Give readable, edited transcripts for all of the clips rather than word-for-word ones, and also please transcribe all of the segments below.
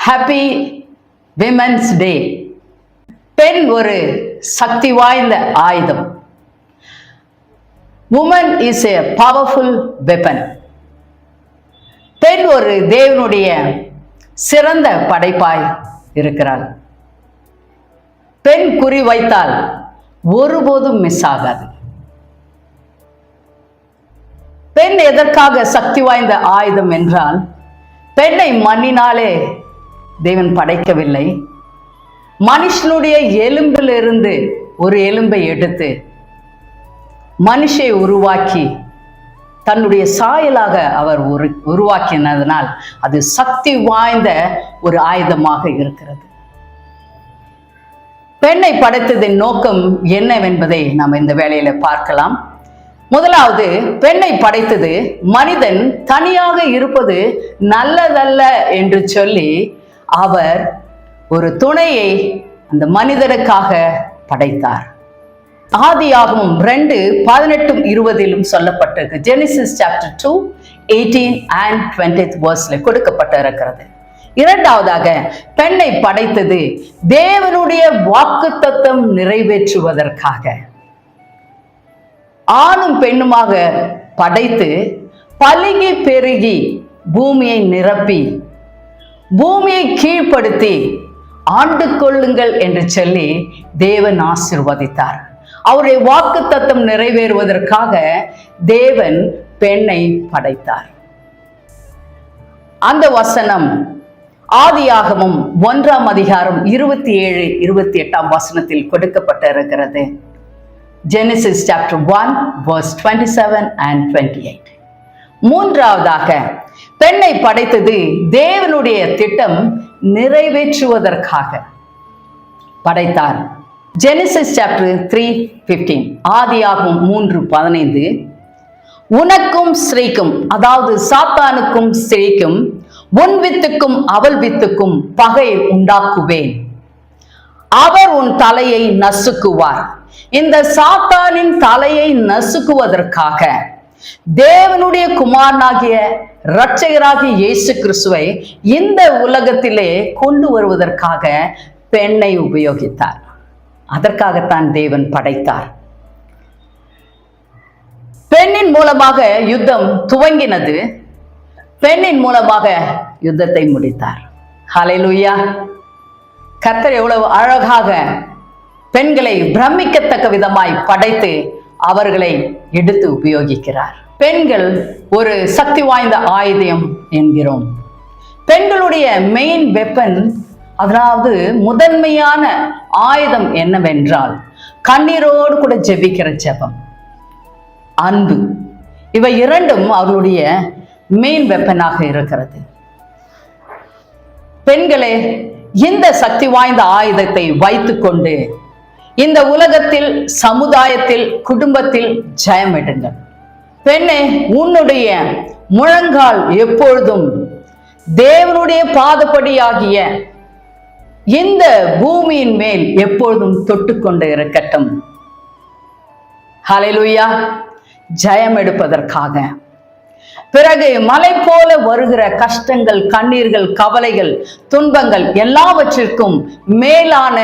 Happy women's day. பெண் ஒரு சக்தி வாய்ந்த ஆயுதம். woman is a powerful weapon. பெண் ஒரு தேவனுடைய சிறந்த படைப்பாய் இருக்கிறாள். பெண் குறி வைத்தால் ஒருபோதும் மிஸ் ஆகாது. பெண் எதற்காக சக்தி வாய்ந்த ஆயுதம் என்றால், பெண்ணை மண்ணினாலே தேவன் படைக்கவில்லை. மனுஷனுடைய எலும்பிலிருந்து ஒரு எலும்பை எடுத்து மனுஷை உருவாக்கி தன்னுடைய சாயலாக அவர் உருவாக்கினதனால் அது சக்தி வாய்ந்த ஒரு ஆயுதமாக இருக்கிறது. பெண்ணை படைத்ததின் நோக்கம் என்னவென்பதை நாம் இந்த வேளையில பார்க்கலாம். முதலாவது, பெண்ணை படைத்தது மனிதன் தனியாக இருப்பது நல்லதல்ல என்று சொல்லி அவர் ஒரு துணையை அந்த மனிதனுக்காக படைத்தார். ஆதியாகமம் 2:18-20 சொல்லப்பட்டிருக்கு. ஜெனிசிஸ் சாப்டர் 2:18 and 20 கொடுக்கப்பட்டு இருக்கிறது. இரண்டாவதாக, பெண்ணை படைத்தது தேவனுடைய வாக்குத்தத்தம் நிறைவேற்றுவதற்காக. ஆணும் பெண்ணுமாக படைத்து பலுகி பெருகி பூமியை நிரப்பி பூமியை கீழ்ப்படுத்தி ஆண்டு கொள்ளுங்கள் என்று சொல்லி தேவன் ஆசீர்வதித்தார். அவருடைய வாக்குத்தத்தம் நிறைவேறுவதற்காக தேவன் பெண்ணை படைத்தார். அந்த வசனம் ஆதியாகமம் 1:27-28 கொடுக்கப்பட்டு இருக்கிறது. Genesis chapter 1:27 and 28. மூன்றாவதாக, பெண்ணை படைத்தது தேவனுடைய திட்டம் நிறைவேற்றுவதற்காக படைத்தார். ஜெனிசிஸ் சாப்டர் 3:15, ஆதியாகமம் 3:15, உனக்கும் ஸ்திரீக்கும், அதாவது சாத்தானுக்கும் ஸ்திரீக்கும், உன் வித்துக்கும் அவள் வித்துக்கும் பகை உண்டாக்குவேன், அவர் உன் தலையை நசுக்குவார். இந்த சாத்தானின் தலையை நசுக்குவதற்காக தேவனுடைய குமாரனாகிய இரட்சகராகிய இயேசு கிறிஸ்துவை இந்த உலகத்திலே கொண்டு வருவதற்காக பெண்ணை உபயோகித்தார். அதற்காகத்தான் தேவன் படைத்தார். பெண்ணின் மூலமாக யுத்தம் துவங்கினது, பெண்ணின் மூலமாக யுத்தத்தை முடித்தார். ஹல்லேலூயா. கர்த்தர் எவ்வளவு அழகாக பெண்களை பிரமிக்கத்தக்க விதமாய் படைத்து அவர்களை எடுத்து உபயோகிக்கிறார். பெண்கள் ஒரு சக்தி வாய்ந்த ஆயுதம் என்கிறோம். பெண்களுடைய மெயின் வெப்பன், அதாவது முதன்மையான ஆயுதம் என்னவென்றால் கண்ணீரோடு கூட ஜெபிக்கிற ஜெபம், அன்பு. இவை இரண்டும் அவர்களுடைய மெயின் வெப்பனாக இருக்கிறது. பெண்களே, இந்த சக்தி வாய்ந்த ஆயுதத்தை வைத்துக்கொண்டு இந்த உலகத்தில், சமுதாயத்தில், குடும்பத்தில் ஜெயமிடுங்கள். பெண்ணே, உன்னுடைய முழங்கால் எப்பொழுதும் தேவனுடைய பாதப்படியாகிய இந்த பூமியின் மேல் எப்பொழுதும் தொட்டுக்கொண்டு இருக்கட்டும். ஹல்லேலூயா. ஜெயம் எடுப்பதற்காக. பிறகு மலை போல வருகிற கஷ்டங்கள், கண்ணீர்கள், கவலைகள், துன்பங்கள் எல்லாவற்றிற்கும் மேலான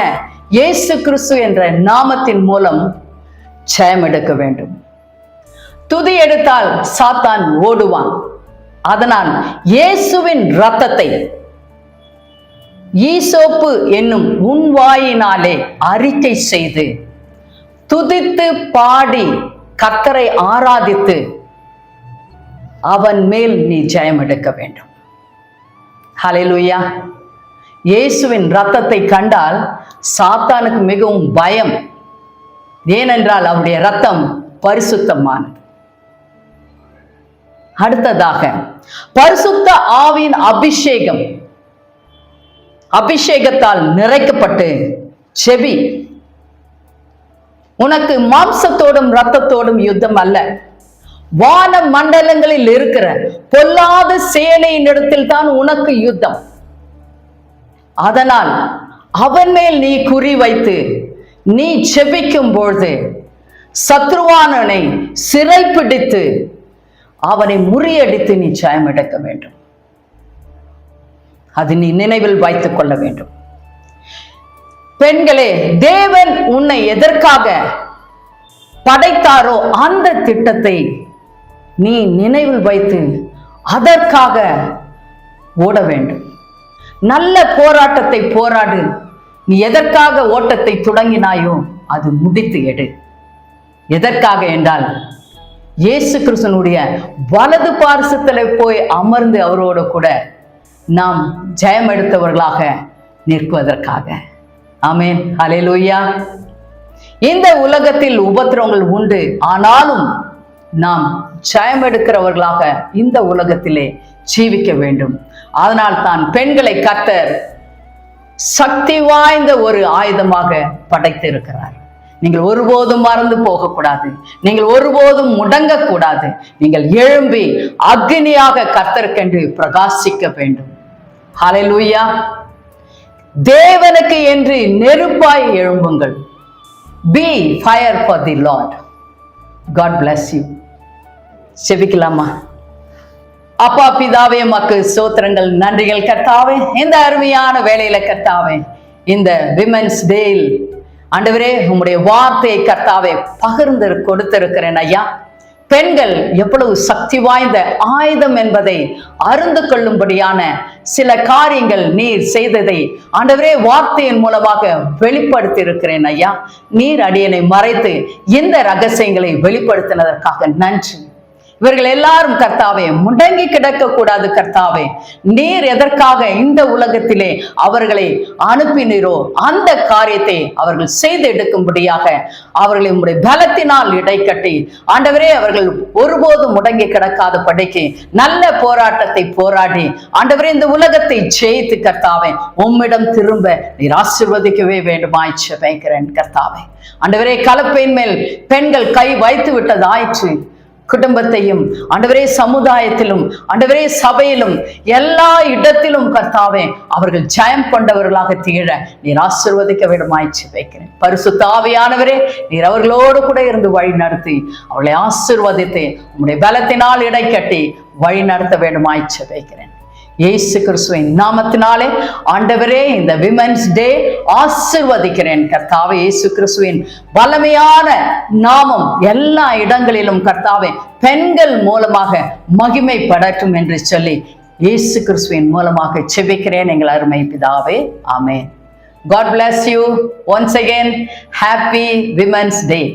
இயேசு கிறிஸ்து என்ற நாமத்தின் மூலம் ஜெயம் எடுக்க வேண்டும். துதி எடுத்தால் சாத்தான் ஓடுவான். அதனால் இயேசுவின் இரத்தத்தை ஈசோப்பு என்னும் உன் வாயினாலே அறிக்கை செய்து துதித்து பாடி கர்த்தரை ஆராதித்து அவன் மேல் நீ ஜெயம் எடுக்க வேண்டும். ஹல்லேலூயா. இயேசுவின் இரத்தத்தை கண்டால் சாத்தானுக்கு மிகவும் பயம். ஏனென்றால் அவருடைய இரத்தம் பரிசுத்தமானது. அடுத்ததாக, பரிசுத்த ஆவியின் அபிஷேகம். அபிஷேகத்தால் நிறைக்கப்பட்டு செவி. உனக்கு மாம்சத்தோடும் இரத்தத்தோடும் யுத்தம் அல்ல, வான மண்டலங்களில் இருக்கிற பொல்லாத சேனையின் இடத்தில் தான் உனக்கு யுத்தம். அதனால் அவன் மேல் நீ குறி வைத்து நீ செபிக்கும் பொழுது சத்ருவானனை சிறைப்பிடித்து அவனை முறியடித்து நீ ஜெயம் எடுக்க வேண்டும். அது நீ நினைவில் வைத்துக் கொள்ள வேண்டும். பெண்களே, தேவன் உன்னை எதற்காக படைத்தாரோ அந்த திட்டத்தை நீ நினைவில் வைத்து அதற்காக ஓட வேண்டும். நல்ல போராட்டத்தை போராடு. நீ எதற்காக ஓட்டத்தை தொடங்கினாயோ அது முடித்து எடு. எதற்காக என்றால் இயேசு கிறிஸ்துனுடைய வலது பார்சத்தில் போய் அமர்ந்து அவரோடு கூட நாம் ஜெயம் எடுத்தவர்களாக நிற்பதற்காக. ஆமென், ஹல்லேலூயா. இந்த உலகத்தில் உபத்திரவங்கள் உண்டு, ஆனாலும் நாம் ஜெயம் எடுக்கிறவர்களாக இந்த உலகத்திலே ஜீவிக்க வேண்டும். அதனால் தான் பெண்களை கர்த்தர் சக்தி வாய்ந்த ஒரு ஆயுதமாக படைத்திருக்கிறார். நீங்கள் ஒருபோதும் மறந்து போகக்கூடாது. நீங்கள் ஒருபோதும் முடங்கக்கூடாது. நீங்கள் எழும்பி அக்னியாக கர்த்தருக்கென்று பிரகாசிக்க வேண்டும். ஹல்லேலூயா. தேவனுக்கு என்று நெருப்பாய் எழும்புங்கள். Be fire for the Lord. God bless you. செபிக்கலாமா? அப்பா பிதாவே, மக்கு ஸ்தோத்திரங்கள், நன்றிகள் கர்த்தாவே. இந்த அருமையான வேளையில கர்த்தாவே, இந்த விமென்ஸ் டேயில் ஆண்டவரே உம்முடைய வார்த்தையை கர்த்தாவே பகிர்ந்து கொடுத்திருக்கிறேன் ஐயா. பெண்கள் எவ்வளவு சக்தி வாய்ந்த ஆயுதம் என்பதை அறிந்து கொள்ளும்படியான சில காரியங்கள் நீர் செய்ததை ஆண்டவரே வார்த்தையின் மூலமாக வெளிப்படுத்தி இருக்கிறேன் ஐயா. நீர் அடியனை மறைத்து இந்த ரகசியங்களை வெளிப்படுத்தினதற்காக நன்றி. இவர்கள் எல்லாரும் கர்த்தாவே முடங்கி கிடக்க கூடாது கர்த்தாவே. நீர் எதற்காக இந்த உலகத்திலே அவர்களை அனுப்பினீரோ அந்த காரியத்தை அவர்கள் செய்து எடுக்கும்படியாக அவர்களை உம்முடைய பலத்தினால் இடைக்கட்டி ஆண்டவரே அவர்கள் ஒருபோதும் முடங்கி கிடக்காத படிக்கு நல்ல போராட்டத்தை போராடி ஆண்டவரே இந்த உலகத்தை ஜெயித்து கர்த்தாவே உம்மிடம் திரும்ப நீர் ஆசீர்வதிக்கவே வேண்டுமாய் ஜெபிக்கிறேன் கர்த்தாவே. ஆண்டவரே கலப்பையின் மேல் பெண்கள் கை வைத்து விட்டதாயிற்று. குடும்பத்தையும் ஆண்டவரே சமுதாயத்திலும் ஆண்டவரே சபையிலும் எல்லா இடத்திலும் கர்த்தாவே அவர்கள் ஜெயம் கொண்டவர்களாக திகழ நீர் ஆசீர்வதிக்க வேண்டுமாய் ஜெபிக்கிறேன். பரிசுத்த ஆவியானவரே நீர் அவர்களோடு கூட இருந்து வழி நடத்தி அவர்களை ஆசீர்வதித்து உம்முடைய பலத்தினால் இடைக்கட்டி வழி நடத்த வேண்டுமாய் ஜெபிக்கிறேன். இயேசு கிறிஸ்துவின் நாமத்தினாலே ஆண்டவரே இந்த விமென்ஸ் டே ஆசீர்வதிக்கிறேன் கர்த்தாவே. இயேசு கிறிஸ்துவின் வல்லமையான நாமம் எல்லா இடங்களிலும் கர்த்தாவே பெண்கள் மூலமாக மகிமைப்படட்டும் என்று சொல்லி இயேசு கிறிஸ்துவின் மூலமாக ஜெபிக்கிறேன் எங்கள் அருமை பிதாவே. ஆமென். God bless you once again. Happy Women's Day.